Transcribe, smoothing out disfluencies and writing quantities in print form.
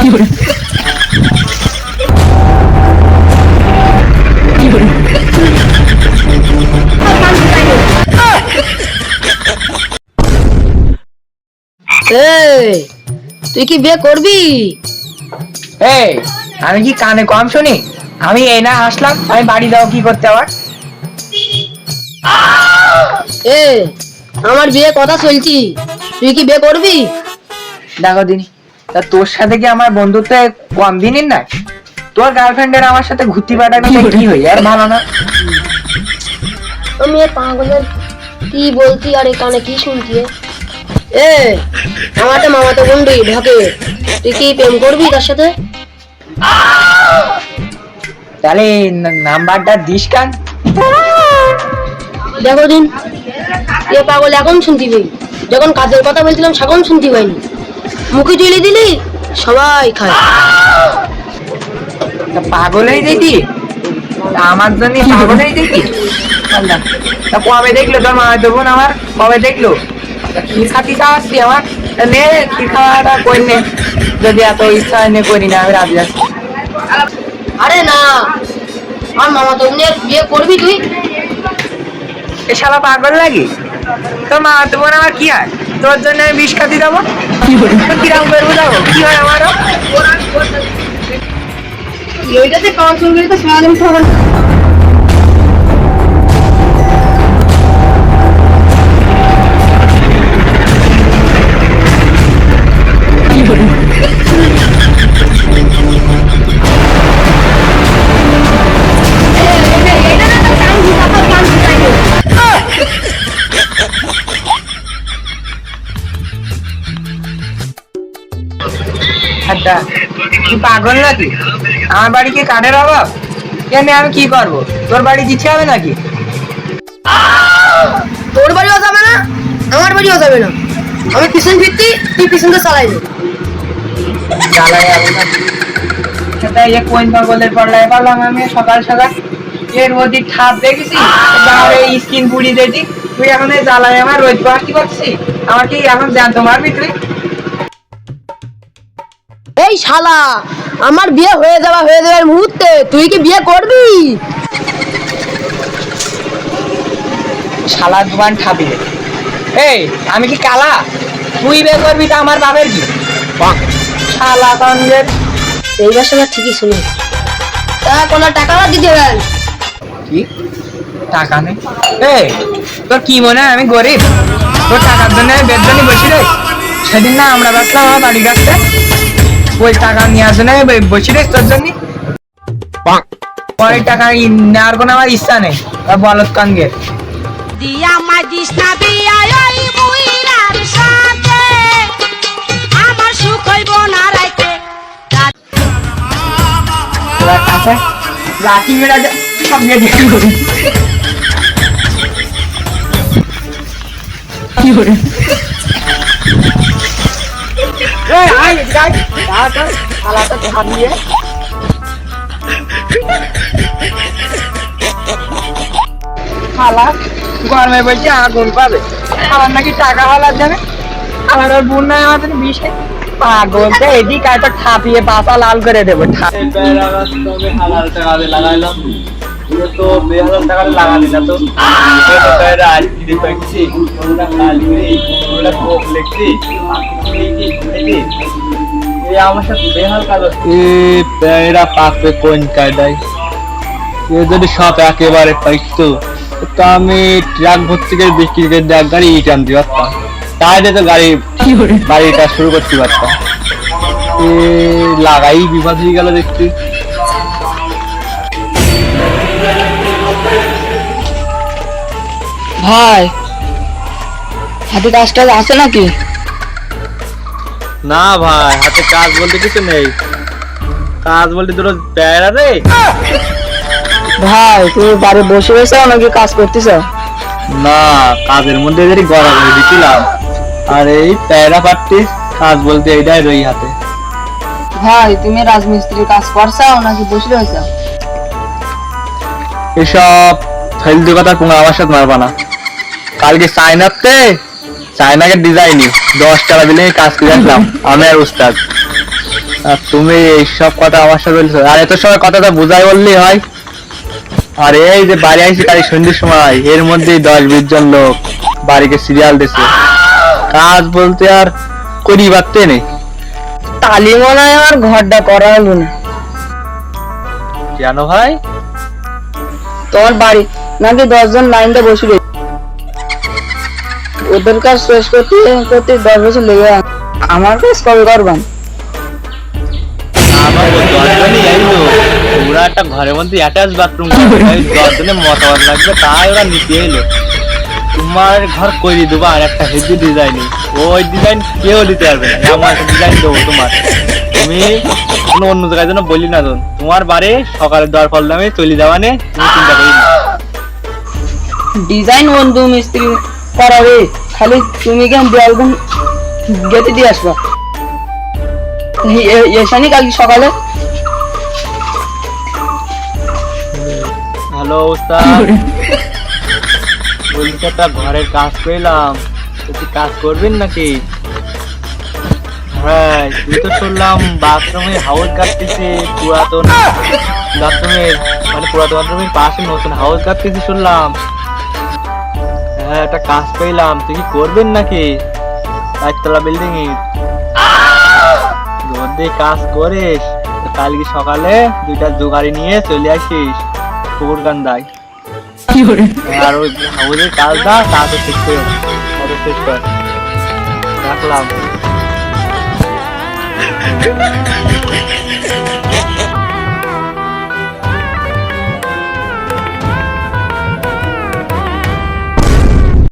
তুই কি বিয়ে করবি? আমি কি কানে কম শুনি? আমি এই না আসলাম, আমি বাড়ি যাও কি করতে আবার? আমার বিয়ে কথা চলছি, তুই কি বিয়ে করবি? দেখো দিনি, তা তোর সাথে কি আমার বন্ধুত্ব কম দিনের না? তোর গার্লফ্রেন্ডের আমার সাথে ঘুরতে পাঠাবে কি হই আর ভালো না? আমি পাগলের কি বলছি আর এখানে কি শুনছি? আমাদের মামাতো বন্ধু ঢাকে, তুই কি প্রেম করবি তার সাথে? তাহলে নাম্বারটা দিস কান। দেখো দিন, এ পাগল এখন শুনতে পাই, যখন কাজের কথা বলছিলাম সেখন শুনতে পাইনি। মুখে তুলে দিলি সবাই খায়। পাগলেই দেখি আমার জন্য, পাগলেই দেখি। তা কবে দেখলো তোর মা দেবো না আমার? কবে দেখলো? কি খাতি খাওয়াচ্ছি আমার? নে কি খাওয়াটা করি নে, যদি এত ইচ্ছা নে করি না, আমি রাজি আছি। আরে না, আমার মামাতো বোনের বিয়ে করবি তুই? এ শালা পাগল লাগি? তোর মা দেবো না আমার কি হয়? তোর জন্য আমি বিষ খাতি দেবো? কিরম করবো যাবো? কি হয় আমারও? ওইটাতে কাজ করবি তো সারাদিন খাবার। আচ্ছা তুই পাগল নাকি? আমার বাড়ি কি কাঠের অভাব? কেন আমি কি করবো? তোর বাড়ি দিচ্ছে হবে নাকি? তোর বাড়িও যাবে না, আমার বাড়িও যাবে না। আমি পিছন ফিরতি, তুই পিছনটা চালাই দে। জ্বালায় যাবে না সেটা, এ কোন পাগলের পাল্লায় পারলাম আমি সকাল সকাল। এর অধিক খাপ দেখেছি, স্কিন পুড়ি দেখি। তুই এখন এই জ্বালায় আমার রোজ বাড়তি করছি, আমার কি এখন জানতে মারবি তুই? এই শালা, আমার বিয়ে হয়ে যাওয়ার মুহূর্তে তুই কি বিয়ে করবি? শালা দোকান খাবি রে। আমি কি কালা? তুই বিয়ে করবি তা আমার বাপের কি? শালা কঙ্গের। এই ভাষা ঠিকই শুনি। তা কোনো টাকা দিতে হবে? কি টাকা নেই? তোর কি মনে হয় আমি গরিব? তোর টাকার জন্য বেদনি বসি রে। সেদিন না আমরা বাসলাম আমার বাড়ির কাছে, ওই টাকা নেওয়ার জন্য বসি রে তোর জন্য। ওই টাকা নেওয়ার কোনো আমার ইচ্ছা নেই, বলত কঙ্গের। দিয়া মাদিস না বিয়া ওই বুইরার সাথে, আমার সুখ হইব না রাইতে। তোর কাছে লাঠি মেরা সব নিয়ে দেখি করি। কি করে? গরমে বলছে আগুন পাবে, আমার নাকি টাকা হালার যাবে। আমার ওর বোন নাই আমাদের বিষে পাগল। এদিক আর ঠাপিয়ে পাপা লাল করে দেবো। তো 2000 টাকা লাগালি না তো? আমার সাথে বেহাল কাজ পাকবে কোন কায়দায়? যদি সব একেবারে পাইতো তো আমি ট্রাক ভর্তি করে বিক্রি করে এক গাড়ি ইট আনতে পারতাম, তাহলে তো বাড়িটা শুরু করতে পারতাম। লাগাই বিপদ হয়ে গেল দেখছি। ভাই, হাতে কাজটা আছে নাকি? না ভাই, হাতে কাজ বলতে কিছু নেই। কাজ বলতে দুটো প্যারা রে। ভাই, তুমি বাড়ি বসে রয়েছো নাকি কাজ করতেছ? না, কাজের মধ্যে যদি গড়া করে দিছিলাম, আর এই প্যারা পাটতে কাজ বলতে এইটাই রই হাতে। ভাই, তুমি রাজমিস্ত্রির কাজ করছো নাকি বসে রয়েছো? এসব ফালতু কথা কোনো আমার সাথে মারবা না। কালকে চায়নাকে ডিজাইনই 10 টাকা দিলে কাজ করে আসলাম আমি আর উস্তাদ। আর তুমি এইসব কথা আমার সাথে বলছো, আর এত সময় কথাটা বুঝাই বললেই হয়। আর এই যে বাড়ি আইছি কাল সন্ধ্যের সময়, এর মধ্যেই 10-20 জন লোক বাড়িকে সিরিয়াল দিছে, কাজ বলতে আর করি পারতে নেই। তালি মনে হয় আমার ঘরটা করা হলো না। কেন ভাই? তোমার বাড়ি নাকি 10 জন লাইনটা বসে রয়েছে, ওদের কাজ শেষ করতে করতে 10 বছর লেগে যায়। আমার কাজ কবে করবান? আমার 10 জনই আইলো, ওরা একটা ঘরের মধ্যে অ্যাটাচ বাথরুম করবে, 10 জনের মতামত লাগবে, তাই ওরা নিতে এলো। তোমার ঘর করে দেবো আর একটা হেভি ডিজাইন, ওই ডিজাইন কেউ দিতে পারবে না, এমন একটা ডিজাইন দেবো তোমার। তুমি কোনো অন্য জায়গায় যেন বলি না, তোমার বাড়ি সকালে দেওয়ার ফল দামে চলে যাওয়া নে, তুমি চিন্তা করি না। ডিজাইন বন্ধু মিস্ত্রি করাবে, খালি তুমি কেন দেওয়াল গেতে দিয়ে আসবা। এসানি কালকে সকালে। হ্যালো ওস্তাদ, বলছি একটা ঘরের কাজ পেলাম, তুই কাজ করবেন নাকি? হ্যাঁ, তুই তো শুনলাম বাথরুমে হাউস কাটতেছে, পুরাতন বাথরুমের মানে পুরাতন বাথরুমের পাশে নতুন হাউস কাটতেছে শুনলাম। হ্যাঁ, একটা কাজ পেলাম, তুই কি করবেন নাকি? 5 তলা বিল্ডিং এর যদি কাজ করিস তো কালকে সকালে 2টা জোগাড়ি নিয়ে চলে আসিস পুকুরকান্দায়। আর ওই হাউসের কাজটা তাতে শেষ করে শেষ কর। রাখলাম।